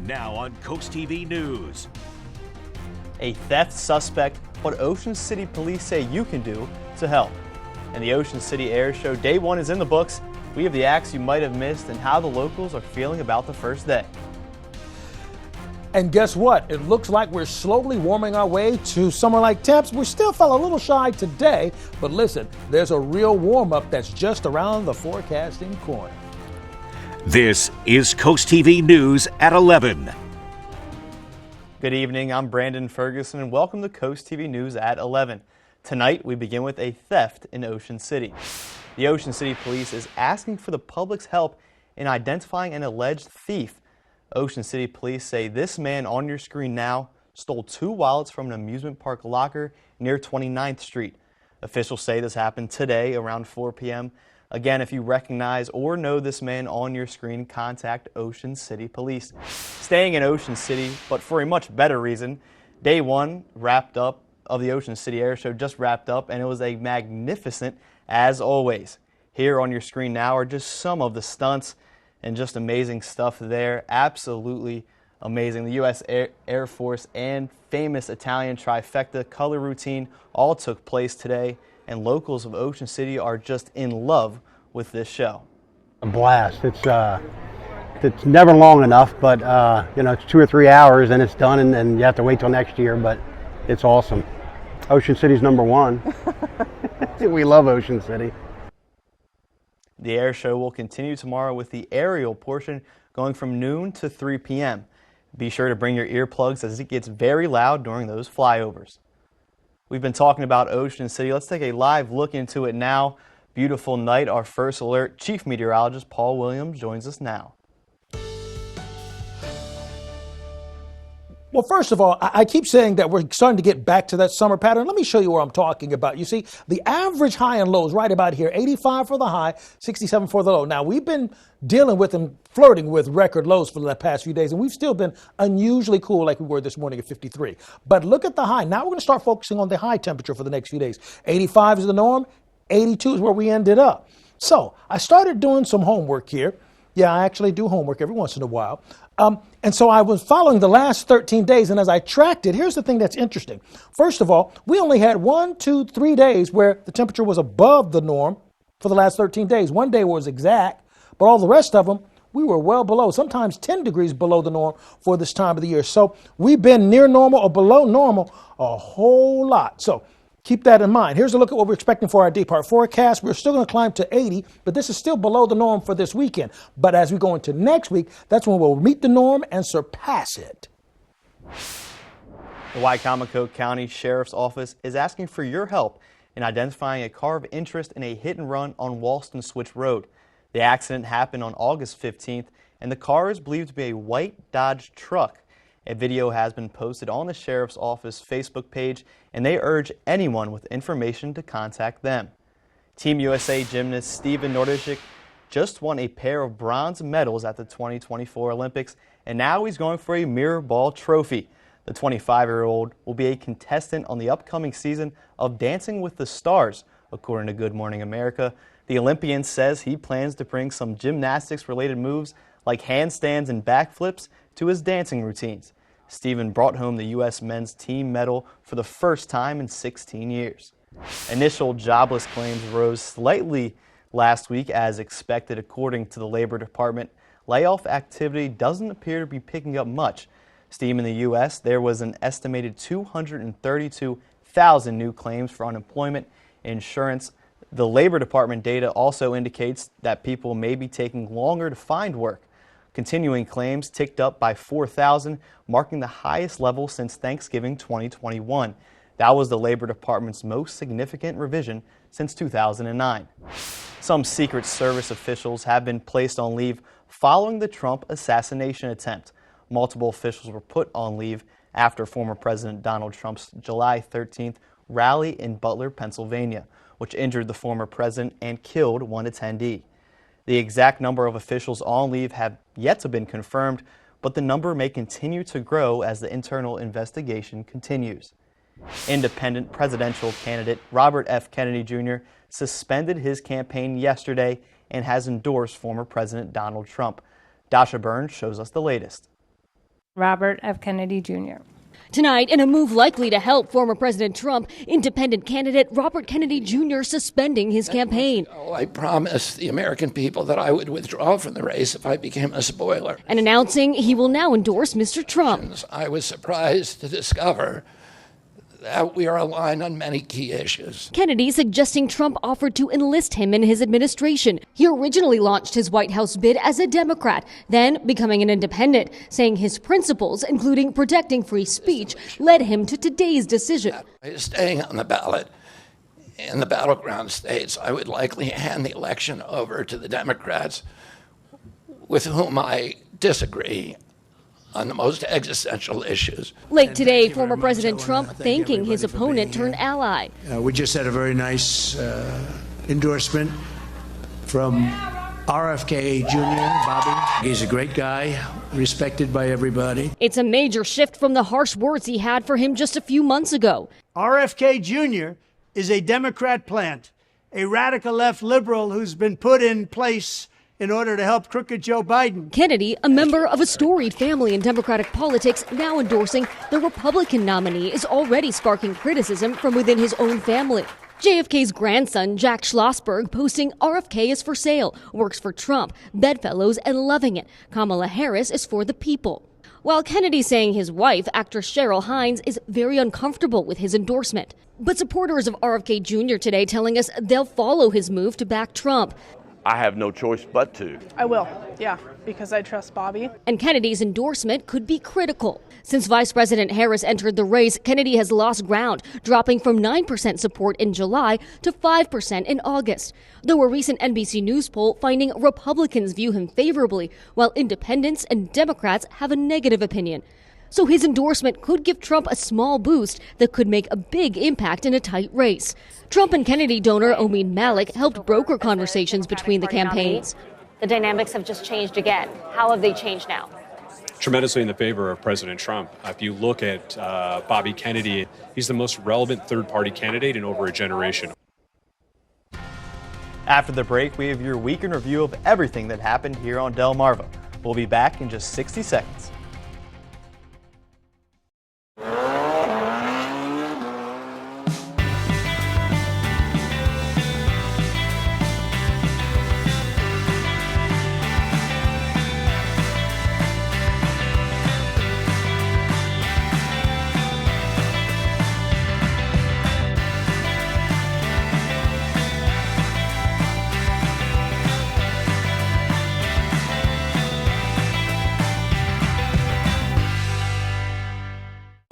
Now on CoastTV News. A theft suspect, what Ocean City police say you can do to help. And the Ocean City Air Show Day 1 is in the books. We have the acts you might have missed and how the locals are feeling about the first day. And guess what? It looks like we're slowly warming our way to summer-like temps. We still fell a little shy today, but listen, there's a real warm-up that's just around the forecasting corner. This is CoastTV News at 11. Good evening, I'm Brandon Ferguson and welcome to CoastTV News at 11. Tonight we begin with a theft in Ocean City. The Ocean City Police is asking for the public's help in identifying an alleged thief. Ocean City Police say this man on your screen now stole 2 wallets from an amusement park locker near 29th Street. Officials say this happened today around 4 p.m. Again, if you recognize or know this man on your screen, contact Ocean City Police. Staying in Ocean City, but for a much better reason, Day 1 of the Ocean City Air Show just wrapped up, and it was a magnificent as always. Here on your screen now are just some of the stunts and just amazing stuff there. Absolutely amazing. The U.S. Air Force and famous Italian trifecta color routine all took place today, and locals of Ocean City are just in love with this show. A blast. It's never long enough, but it's 2 or 3 hours and it's done, and you have to wait till next year, but it's awesome. Ocean City's #1. We love Ocean City. The air show will continue tomorrow with the aerial portion going from noon to 3 p.m. Be sure to bring your earplugs as it gets very loud during those flyovers. We've been talking about Ocean City. Let's take a live look into it now. Beautiful night. Our first alert, Chief Meteorologist Paul Williams joins us now. Well, first of all, I keep saying that we're starting to get back to that summer pattern. Let me show you what I'm talking about. You see, the average high and low is right about here, 85 for the high, 67 for the low. Now, we've been dealing with and flirting with record lows for the past few days, and we've still been unusually cool like we were this morning at 53. But look at the high. Now we're going to start focusing on the high temperature for the next few days. 85 is the norm. 82 is where we ended up. So I started doing some homework here. Yeah, I actually do homework every once in a while. And so I was following the last 13 days, and as I tracked it, here's the thing that's interesting. First of all, we only had 1, 2, 3 days where the temperature was above the norm for the last 13 days. One day was exact, but all the rest of them, we were well below, sometimes 10 degrees below the norm for this time of the year. So we've been near normal or below normal a whole lot. So keep that in mind. Here's a look at what we're expecting for our day part forecast. We're still going to climb to 80, but this is still below the norm for this weekend. But as we go into next week, that's when we'll meet the norm and surpass it. The Wicomico County Sheriff's Office is asking for your help in identifying a car of interest in a hit and run on Walston Switch Road. The accident happened on August 15th, and the car is believed to be a white Dodge truck. A video has been posted on the Sheriff's Office Facebook page, and they urge anyone with information to contact them. Team USA gymnast Steven Nordicek just won a pair of bronze medals at the 2024 Olympics, and now he's going for a mirror ball trophy. The 25-year-old will be a contestant on the upcoming season of Dancing with the Stars, according to Good Morning America. The Olympian says he plans to bring some gymnastics-related moves like handstands and backflips to his dancing routines. Steven brought home the U.S. men's team medal for the first time in 16 years. Initial jobless claims rose slightly last week as expected, according to the Labor Department. Layoff activity doesn't appear to be picking up much. Steam in the U.S., there was an estimated 232,000 new claims for unemployment insurance. The Labor Department data also indicates that people may be taking longer to find work. Continuing claims ticked up by 4,000, marking the highest level since Thanksgiving 2021. That was the Labor Department's most significant revision since 2009. Some Secret Service officials have been placed on leave following the Trump assassination attempt. Multiple officials were put on leave after former President Donald Trump's July 13th rally in Butler, Pennsylvania, which injured the former president and killed one attendee. The exact number of officials on leave have yet to be confirmed, but the number may continue to grow as the internal investigation continues. Independent presidential candidate Robert F. Kennedy Jr. suspended his campaign yesterday and has endorsed former President Donald Trump. Dasha Burns shows us the latest. Robert F. Kennedy Jr. Tonight, in a move likely to help former President Trump, independent candidate Robert Kennedy Jr. suspending his campaign. I promised the American people that I would withdraw from the race if I became a spoiler. And announcing he will now endorse Mr. Trump. I was surprised to discover that we are aligned on many key issues. Kennedy suggesting Trump offered to enlist him in his administration. He originally launched his White House bid as a Democrat, then becoming an independent, saying his principles, including protecting free speech, led him to today's decision. Staying on the ballot in the battleground states, I would likely hand the election over to the Democrats with whom I disagree on the most existential issues. Late today, former President Trump thanking his opponent turned ally. We just had a very nice endorsement from RFK Jr., Bobby. He's a great guy, respected by everybody. It's a major shift from the harsh words he had for him just a few months ago. RFK Jr. is a Democrat plant, a radical left liberal who's been put in place in order to help crooked Joe Biden. Kennedy, a member of a storied family in Democratic politics, now endorsing the Republican nominee, is already sparking criticism from within his own family. JFK's grandson, Jack Schlossberg, posting RFK is for sale, works for Trump, bedfellows and loving it. Kamala Harris is for the people. While Kennedy saying his wife, actress Cheryl Hines, is very uncomfortable with his endorsement. But supporters of RFK Jr. today telling us they'll follow his move to back Trump. I have no choice but to. I will, yeah, because I trust Bobby. And Kennedy's endorsement could be critical. Since Vice President Harris entered the race, Kennedy has lost ground, dropping from 9% support in July to 5% in August. Though a recent NBC News poll finding Republicans view him favorably, while independents and Democrats have a negative opinion. So his endorsement could give Trump a small boost that could make a big impact in a tight race. Trump and Kennedy donor Omid Malik helped broker conversations between the campaigns. The dynamics have just changed again. How have they changed now? Tremendously in the favor of President Trump. If you look at Bobby Kennedy, he's the most relevant third-party candidate in over a generation. After the break, we have your week in review of everything that happened here on Delmarva. We'll be back in just 60 seconds.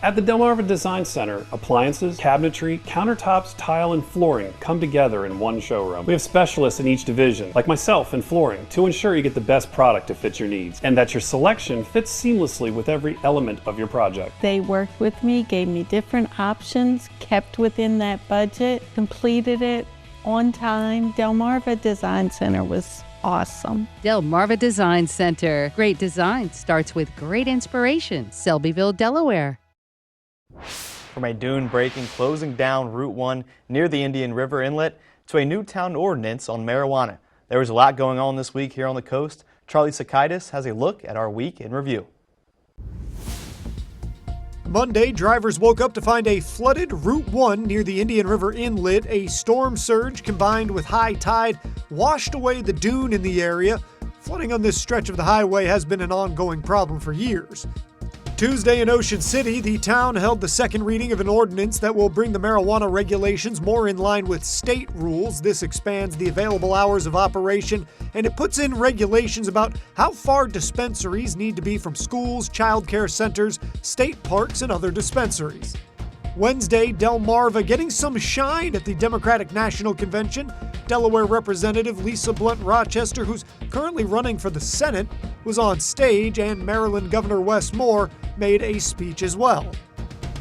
At the Delmarva Design Center, appliances, cabinetry, countertops, tile, and flooring come together in one showroom. We have specialists in each division, like myself in flooring, to ensure you get the best product to fit your needs, and that your selection fits seamlessly with every element of your project. They worked with me, gave me different options, kept within that budget, completed it on time. Delmarva Design Center was awesome. Delmarva Design Center. Great design starts with great inspiration. Selbyville, Delaware. From a dune breaking closing down Route 1 near the Indian River Inlet to a new town ordinance on marijuana. There was a lot going on this week here on the coast. Charlie Sakaitis has a look at our week in review. Monday, drivers woke up to find a flooded Route 1 near the Indian River Inlet. A storm surge combined with high tide washed away the dune in the area. Flooding on this stretch of the highway has been an ongoing problem for years. Tuesday in Ocean City, the town held the second reading of an ordinance that will bring the marijuana regulations more in line with state rules. This expands the available hours of operation, and it puts in regulations about how far dispensaries need to be from schools, childcare centers, state parks, and other dispensaries. Wednesday, Delmarva getting some shine at the Democratic National Convention. Delaware Representative Lisa Blunt Rochester, who's currently running for the Senate, was on stage, and Maryland Governor Wes Moore made a speech as well.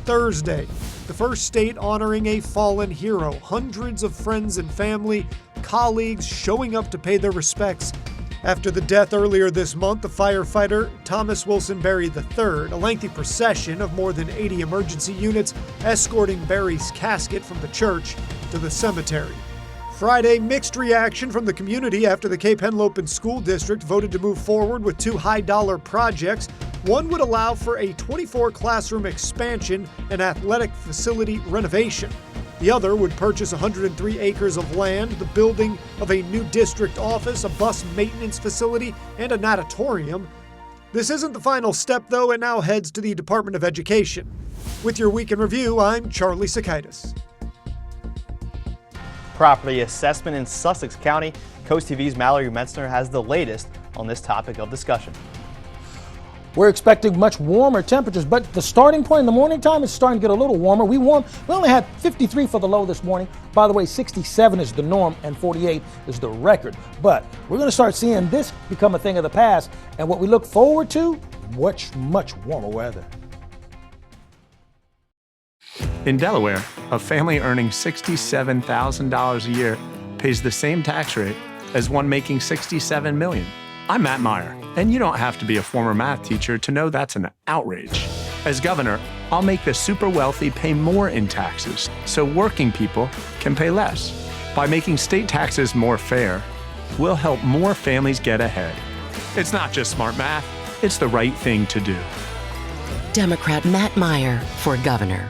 Thursday, the first state honoring a fallen hero. Hundreds of friends and family, colleagues showing up to pay their respects after the death earlier this month of firefighter Thomas Wilson Berry III. A lengthy procession of more than 80 emergency units escorting Berry's casket from the church to the cemetery. Friday, mixed reaction from the community after the Cape Henlopen School District voted to move forward with two high-dollar projects. One would allow for a 24-classroom expansion and athletic facility renovation. The other would purchase 103 acres of land, the building of a new district office, a bus maintenance facility, and a natatorium. This isn't the final step, though. It now heads to the Department of Education. With your Week in Review, I'm Charlie Sakaitis. Property assessment in Sussex County. CoastTV's Mallory Metzner has the latest on this topic of discussion. We're expecting much warmer temperatures, but the starting point in the morning time is starting to get a little warmer. We only had 53 for the low this morning. By the way, 67 is the norm and 48 is the record. But we're going to start seeing this become a thing of the past, and what we look forward to, much warmer weather. In Delaware, a family earning $67,000 a year pays the same tax rate as one making $67 million. I'm Matt Meyer, and you don't have to be a former math teacher to know that's an outrage. As governor, I'll make the super wealthy pay more in taxes so working people can pay less. By making state taxes more fair, we'll help more families get ahead. It's not just smart math, it's the right thing to do. Democrat Matt Meyer for governor.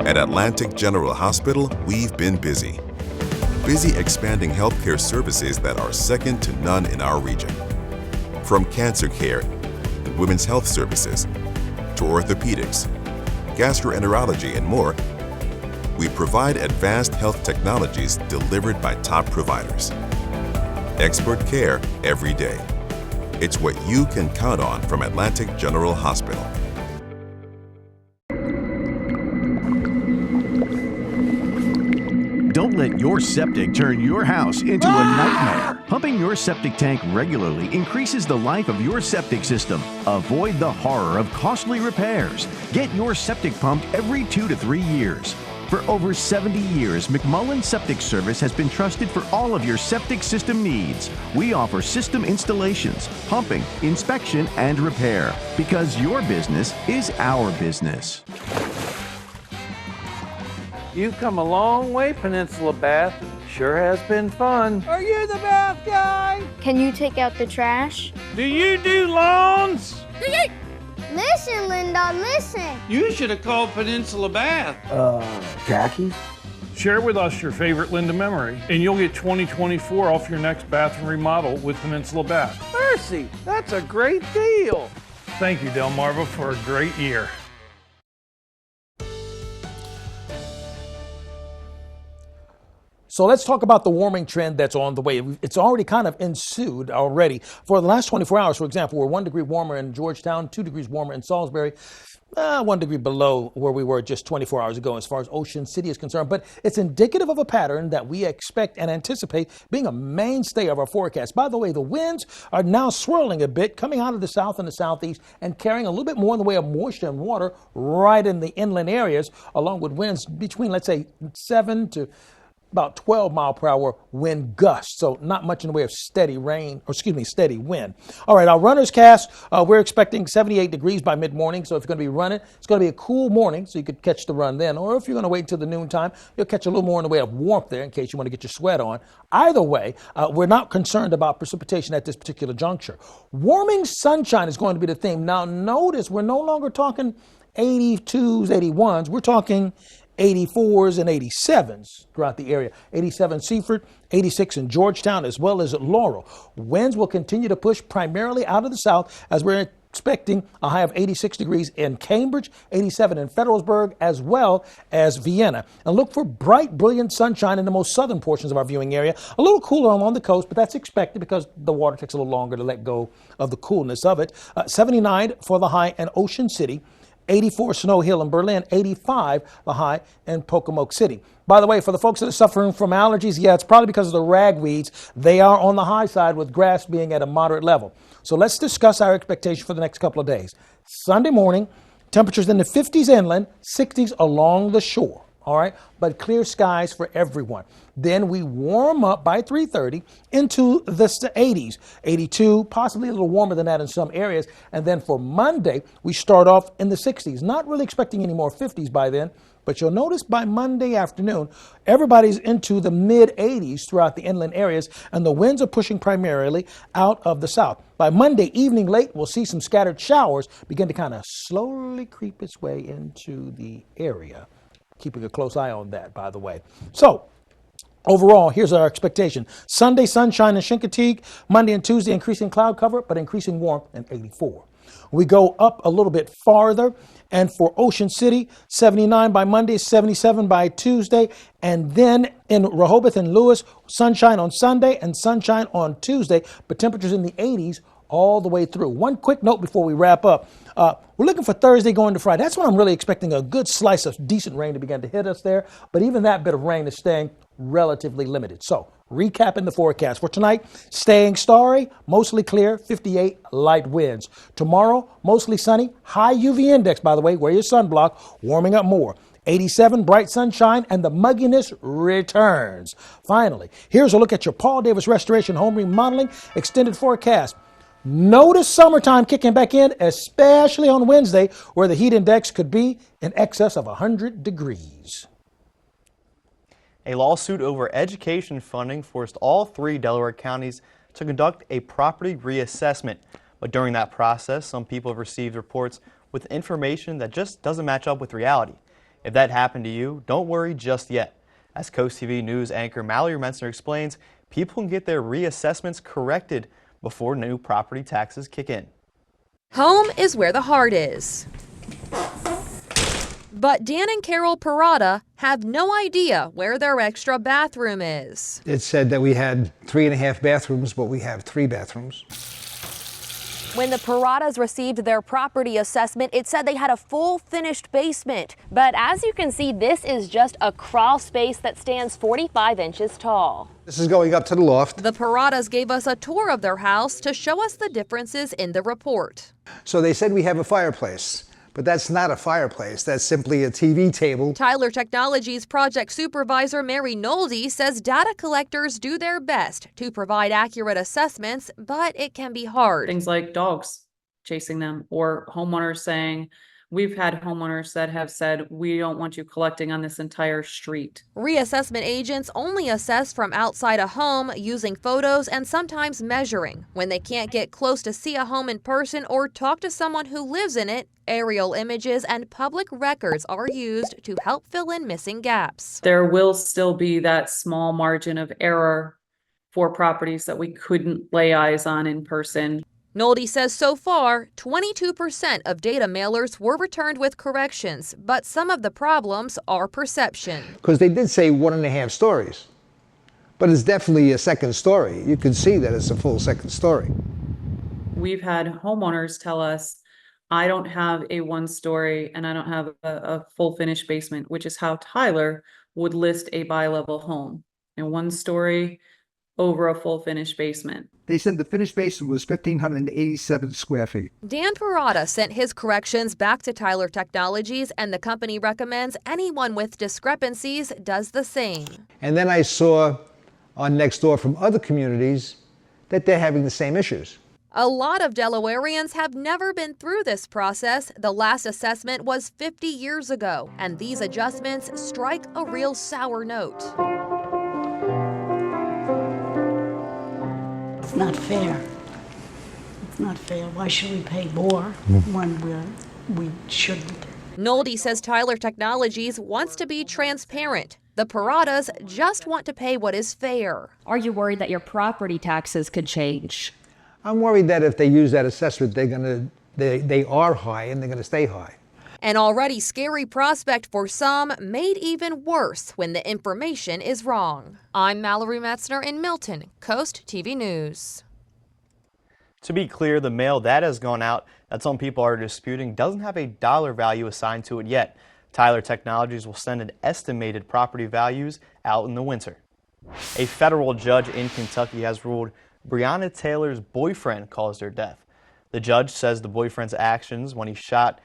At Atlantic General Hospital, we've been busy. Busy expanding healthcare services that are second to none in our region. From cancer care and women's health services to orthopedics, gastroenterology, and more, we provide advanced health technologies delivered by top providers. Expert care every day. It's what you can count on from Atlantic General Hospital. Don't let your septic turn your house into a nightmare. Pumping your septic tank regularly increases the life of your septic system. Avoid the horror of costly repairs. Get your septic pumped every 2 to 3 years. For over 70 years, McMullen Septic Service has been trusted for all of your septic system needs. We offer system installations, pumping, inspection, and repair. Because your business is our business. You've come a long way, Peninsula Bath. Sure has been fun. Are you the bath guy? Can you take out the trash? Do you do lawns? Listen, Linda, listen. You should have called Peninsula Bath. Khakis? Share with us your favorite Linda memory, and you'll get 2024 off your next bathroom remodel with Peninsula Bath. Mercy, that's a great deal. Thank you, Delmarva, for a great year. So let's talk about the warming trend that's on the way. It's already kind of ensued already. For the last 24 hours, for example, we're 1 degree warmer in Georgetown, 2 degrees warmer in Salisbury, 1 degree below where we were just 24 hours ago as far as Ocean City is concerned. But it's indicative of a pattern that we expect and anticipate being a mainstay of our forecast. By the way, the winds are now swirling a bit, coming out of the south and the southeast and carrying a little bit more in the way of moisture and water right in the inland areas, along with winds between, let's say, 7 to about 12 mile per hour wind gusts. So not much in the way of steady wind. All right, our runner's cast, we're expecting 78 degrees by mid-morning. So if you're going to be running, it's going to be a cool morning, so you could catch the run then. Or if you're going to wait until the noontime, you'll catch a little more in the way of warmth there in case you want to get your sweat on. Either way, we're not concerned about precipitation at this particular juncture. Warming sunshine is going to be the theme. Now notice we're no longer talking 82s, 81s. We're talking 84s and 87s throughout the area. 87 Seaford, 86 in Georgetown, as well as at Laurel. Winds will continue to push primarily out of the south as we're expecting a high of 86 degrees in Cambridge, 87 in Federalsburg, as well as Vienna. And look for bright, brilliant sunshine in the most southern portions of our viewing area. A little cooler along the coast, but that's expected because the water takes a little longer to let go of the coolness of it. 79 for the high in Ocean City. 84 Snow Hill in Berlin, 85 the high in Pocomoke City. By the way, for the folks that are suffering from allergies, yeah, it's probably because of the ragweeds. They are on the high side with grass being at a moderate level. So let's discuss our expectation for the next couple of days. Sunday morning, temperatures in the 50s inland, 60s along the shore. all right, but clear skies for everyone. Then we warm up by 3:30 into the 80s, 82, possibly a little warmer than that in some areas. And then for Monday, we start off in the 60s. Not really expecting any more 50s by then, but you'll notice by Monday afternoon, everybody's into the mid-80s throughout the inland areas, and the winds are pushing primarily out of the south. By Monday evening late, we'll see some scattered showers begin to kind of slowly creep its way into the area. Keeping a close eye on that, by the way. So, overall, here's our expectation. Sunday, sunshine and Chincoteague. Monday and Tuesday, increasing cloud cover, but increasing warmth and 84. We go up a little bit farther, and for Ocean City, 79 by Monday, 77 by Tuesday, and then in Rehoboth and Lewis, sunshine on Sunday and sunshine on Tuesday, but temperatures in the 80s all the way through. One quick note before we wrap up. We're looking for Thursday going to Friday. That's when I'm really expecting a good slice of decent rain to begin to hit us there, but even that bit of rain is staying relatively limited. So, recapping the forecast for tonight, staying starry, mostly clear, 58 light winds. Tomorrow, mostly sunny, high UV index, by the way, wear your sunblock, warming up more. 87 bright sunshine, and the mugginess returns. Finally, here's a look at your Paul Davis Restoration Home Remodeling extended forecast. Notice summertime kicking back in, especially on Wednesday, where the heat index could be in excess of 100 degrees. A lawsuit over education funding forced all 3 Delaware counties to conduct a property reassessment. But during that process, some people have received reports with information that just doesn't match up with reality. If that happened to you, don't worry just yet. As CoastTV News anchor Mallory Metzner explains, people can get their reassessments corrected before new property taxes kick in. Home is where the heart is. But Dan and Carol Parada have no idea where their extra bathroom is. It said that we had 3.5 bathrooms, but we have 3 bathrooms. When the Paradas received their property assessment, it said they had a full finished basement. But as you can see, this is just a crawl space that stands 45 inches tall. This is going up to the loft. The Paradas gave us a tour of their house to show us the differences in the report. So they said we have a fireplace, but that's not a fireplace. That's simply a TV table. Tyler Technologies project supervisor Mary Nolde says data collectors do their best to provide accurate assessments, but it can be hard. Things like dogs chasing them, or homeowners saying, we've had homeowners that have said, we don't want you collecting on this entire street. Reassessment agents only assess from outside a home using photos and sometimes measuring. When they can't get close to see a home in person or talk to someone who lives in it, aerial images and public records are used to help fill in missing gaps. There will still be that small margin of error for properties that we couldn't lay eyes on in person. Nolde says so far, 22% of data mailers were returned with corrections, but some of the problems are perception. Because they did say 1.5 stories, but it's definitely a second story. You can see that it's a full second story. We've had homeowners tell us, I don't have a 1-story and I don't have a full finished basement, which is how Tyler would list a bi-level home. A 1-story over a full finished basement. They said the finished basement was 1,587 square feet. Dan Parada sent his corrections back to Tyler Technologies, and the company recommends anyone with discrepancies does the same. And then I saw on Nextdoor from other communities that they're having the same issues. A lot of Delawareans have never been through this process. The last assessment was 50 years ago, and these adjustments strike a real sour note. It's not fair. It's not fair. Why should we pay more when we shouldn't? Nolde says Tyler Technologies wants to be transparent. The Paradas just want to pay what is fair. Are you worried that your property taxes could change? I'm worried that if they use that assessment, they are high and they're going to stay high. An already scary prospect for some, made even worse when the information is wrong. I'm Mallory Metzner in Milton, Coast TV News. To be clear, the mail that has gone out that some people are disputing doesn't have a dollar value assigned to it yet. Tyler Technologies will send an estimated property values out in the winter. A federal judge in Kentucky has ruled Breonna Taylor's boyfriend caused her death. The judge says the boyfriend's actions when he shot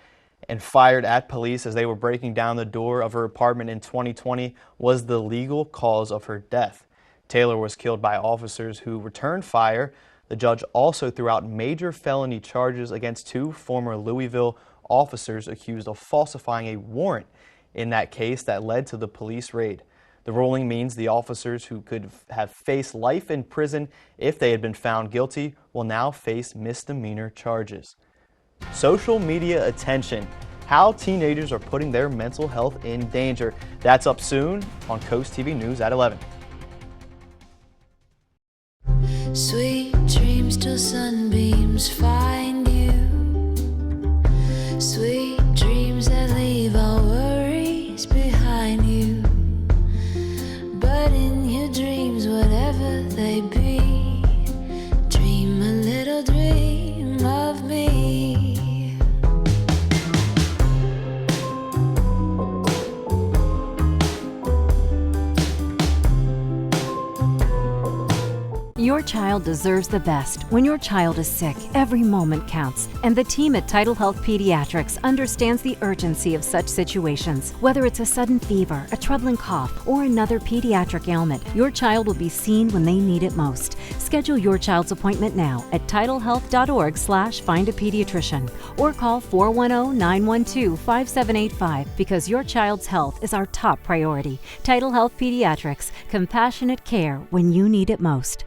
and fired at police as they were breaking down the door of her apartment in 2020 was the legal cause of her death. Taylor was killed by officers who returned fire. The judge also threw out major felony charges against 2 former Louisville officers accused of falsifying a warrant in that case that led to the police raid. The ruling means the officers who could have faced life in prison if they had been found guilty will now face misdemeanor charges. Social media attention. How teenagers are putting their mental health in danger. That's up soon on CoastTV News at 11. Sweet dreams till sunbeams find you. Sweet dreams that leave all worries behind you. But in your dreams, whatever they be, dream a little dream of me. Your child deserves the best. When your child is sick, every moment counts. And the team at Tidal Health Pediatrics understands the urgency of such situations. Whether it's a sudden fever, a troubling cough, or another pediatric ailment, your child will be seen when they need it most. Schedule your child's appointment now at tidalhealth.org/findapediatrician or call 410-912-5785 because your child's health is our top priority. Tidal Health Pediatrics, compassionate care when you need it most.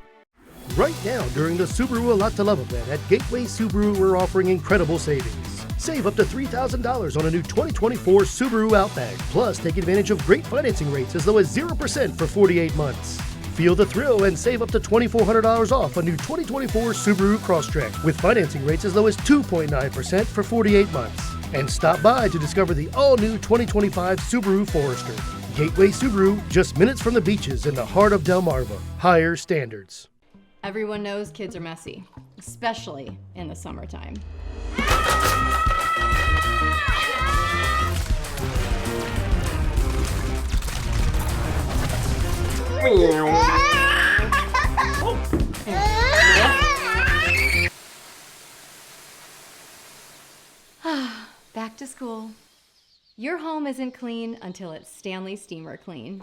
Right now, during the Subaru A Lot to Love event at Gateway Subaru, we're offering incredible savings. Save up to $3,000 on a new 2024 Subaru Outback. Plus, take advantage of great financing rates as low as 0% for 48 months. Feel the thrill and save up to $2,400 off a new 2024 Subaru Crosstrek with financing rates as low as 2.9% for 48 months. And stop by to discover the all-new 2025 Subaru Forester. Gateway Subaru, just minutes from the beaches in the heart of Delmarva. Higher standards. Everyone knows kids are messy, especially in the summertime. Back to school. Your home isn't clean until it's Stanley Steamer Clean.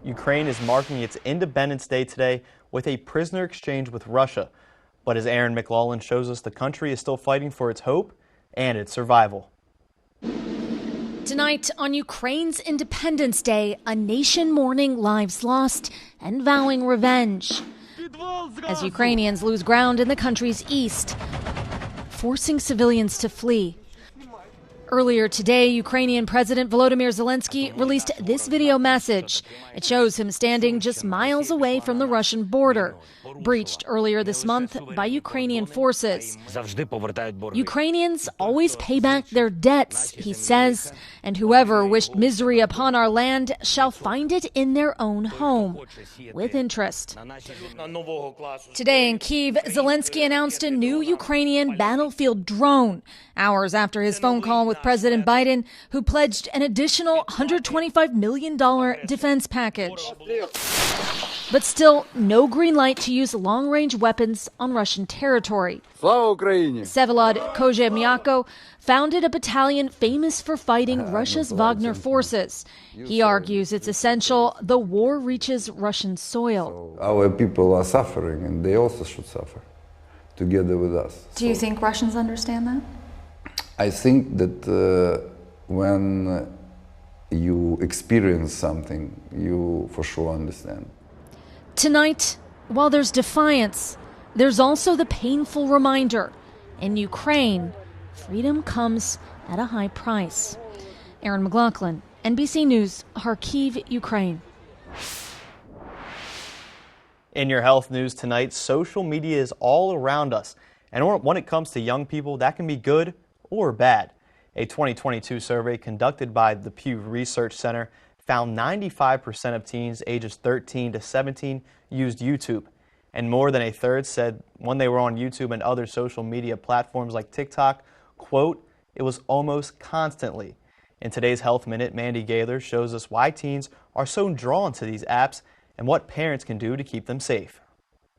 Ukraine is marking its Independence Day today with a prisoner exchange with Russia. But as Aaron McLaughlin shows us, the country is still fighting for its hope and its survival. Tonight on Ukraine's Independence Day, a nation mourning lives lost and vowing revenge as Ukrainians lose ground in the country's east, forcing civilians to flee. Earlier today, Ukrainian President Volodymyr Zelensky released this video message. It shows him standing just miles away from the Russian border, breached earlier this month by Ukrainian forces. Ukrainians always pay back their debts, he says, and whoever wished misery upon our land shall find it in their own home, with interest. Today in Kyiv, Zelensky announced a new Ukrainian battlefield drone, hours after his phone call with President Biden, who pledged an additional $125 million defense package. But still, no green light to use long-range weapons on Russian territory. Vsevolod Kozhemyako founded a battalion famous for fighting Russia's Wagner forces. He argues it's essential the war reaches Russian soil. Our people are suffering, and they also should suffer together with us. Do you think Russians understand that? I think that when you experience something, you for sure understand. Tonight, while there's defiance, there's also the painful reminder. In Ukraine, freedom comes at a high price. Aaron McLaughlin, NBC News, Kharkiv, Ukraine. In your health news tonight, social media is all around us. And when it comes to young people, that can be good or bad. A 2022 survey conducted by the Pew Research Center found 95% of teens ages 13 to 17 used YouTube. And more than a third said when they were on YouTube and other social media platforms like TikTok, quote, it was almost constantly. In today's Health Minute, Mandy Gaylor shows us why teens are so drawn to these apps and what parents can do to keep them safe.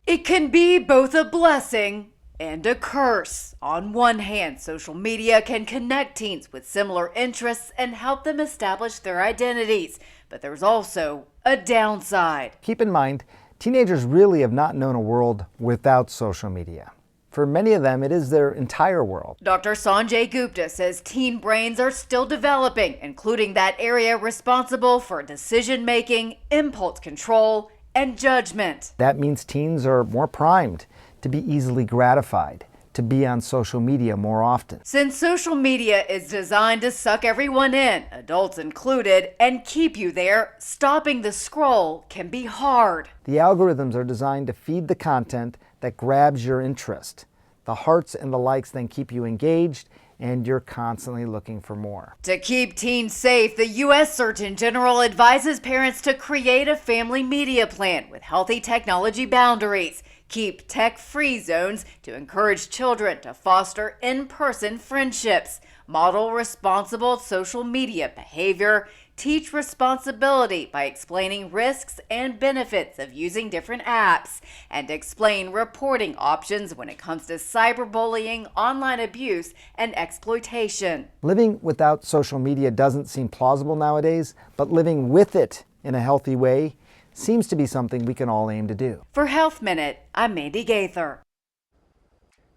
It can be both a blessing and a curse. On one hand, social media can connect teens with similar interests and help them establish their identities. But there's also a downside. Keep in mind, teenagers really have not known a world without social media. For many of them, it is their entire world. Dr. Sanjay Gupta says teen brains are still developing, including that area responsible for decision-making, impulse control, and judgment. That means teens are more primed to be easily gratified, to be on social media more often. Since social media is designed to suck everyone in, adults included, and keep you there, stopping the scroll can be hard. The algorithms are designed to feed the content that grabs your interest. The hearts and the likes then keep you engaged, and you're constantly looking for more. To keep teens safe, the U.S. Surgeon General advises parents to create a family media plan with healthy technology boundaries. Keep tech-free zones to encourage children to foster in-person friendships, model responsible social media behavior, teach responsibility by explaining risks and benefits of using different apps, and explain reporting options when it comes to cyberbullying, online abuse, and exploitation. Living without social media doesn't seem plausible nowadays, but living with it in a healthy way seems to be something we can all aim to do. For Health Minute, I'm Mandy Gaither.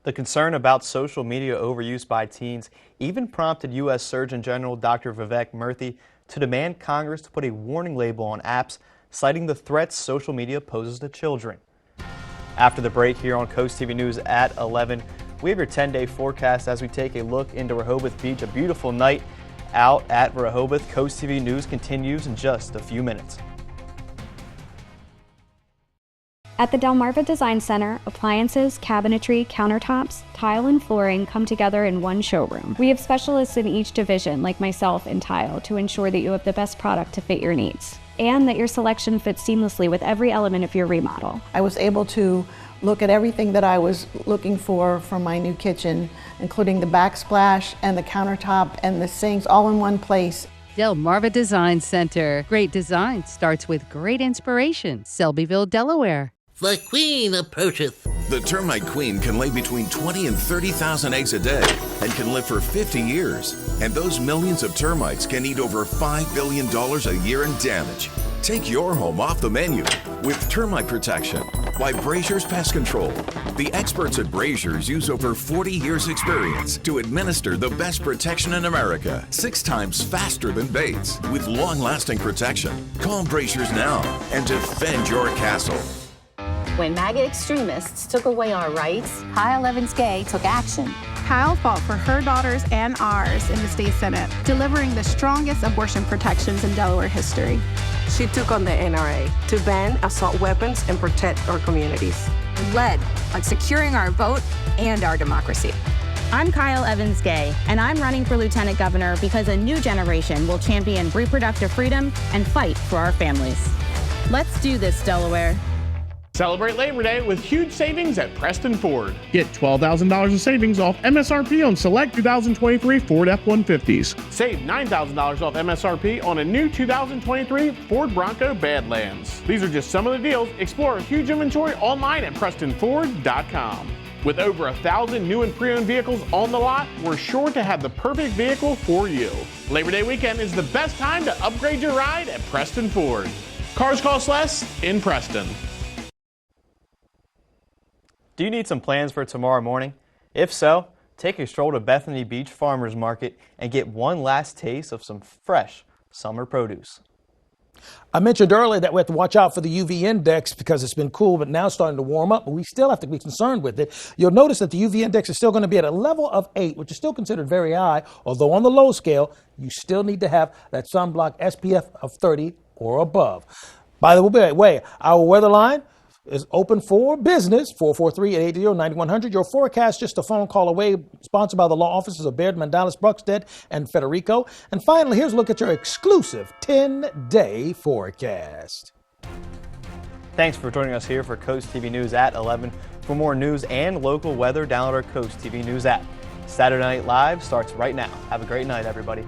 The concern about social media overuse by teens even prompted U.S. Surgeon General Dr. Vivek Murthy to demand Congress to put a warning label on apps, citing the threats social media poses to children. After the break here on Coast TV News at 11, we have your 10-day forecast as we take a look into Rehoboth Beach. A beautiful night out at Rehoboth. Coast TV News continues in just a few minutes. At the Delmarva Design Center, appliances, cabinetry, countertops, tile, and flooring come together in one showroom. We have specialists in each division, like myself in tile, to ensure that you have the best product to fit your needs, and that your selection fits seamlessly with every element of your remodel. I was able to look at everything that I was looking for my new kitchen, including the backsplash and the countertop and the sinks all in one place. Delmarva Design Center. Great design starts with great inspiration. Selbyville, Delaware. The queen approacheth. The termite queen can lay between 20 and 30,000 eggs a day and can live for 50 years. And those millions of termites can eat over $5 billion a year in damage. Take your home off the menu with termite protection by Brazier's Pest Control. The experts at Brazier's use over 40 years experience to administer the best protection in America, 6 times faster than Bates, with long-lasting protection. Call Brazier's now and defend your castle. When MAGA extremists took away our rights, Kyle Evans-Gay took action. Kyle fought for her daughters and ours in the state Senate, delivering the strongest abortion protections in Delaware history. She took on the NRA to ban assault weapons and protect our communities. Led on securing our vote and our democracy. I'm Kyle Evans-Gay, and I'm running for Lieutenant Governor because a new generation will champion reproductive freedom and fight for our families. Let's do this, Delaware. Celebrate Labor Day with huge savings at Preston Ford. Get $12,000 in savings off MSRP on select 2023 Ford F-150s. Save $9,000 off MSRP on a new 2023 Ford Bronco Badlands. These are just some of the deals. Explore a huge inventory online at PrestonFord.com. With over 1,000 new and pre-owned vehicles on the lot, we're sure to have the perfect vehicle for you. Labor Day weekend is the best time to upgrade your ride at Preston Ford. Cars cost less in Preston. Do you need some plans for tomorrow morning? If so, take a stroll to Bethany Beach Farmers Market and get one last taste of some fresh summer produce. I mentioned earlier that we have to watch out for the UV index because it's been cool, but now it's starting to warm up, but we still have to be concerned with it. You'll notice that the UV index is still going to be at a level of 8, which is still considered very high, although on the low scale, you still need to have that sunblock SPF of 30 or above. By the way, our weather line is open for business, 443-880-9100. Your forecast just a phone call away, sponsored by the law offices of Baird, Mandalis, Bruckstead, and Federico. And finally, here's a look at your exclusive 10-day forecast. Thanks for joining us here for Coast TV News at 11. For more news and local weather, download our Coast TV News app. Saturday Night Live starts right now. Have a great night, everybody.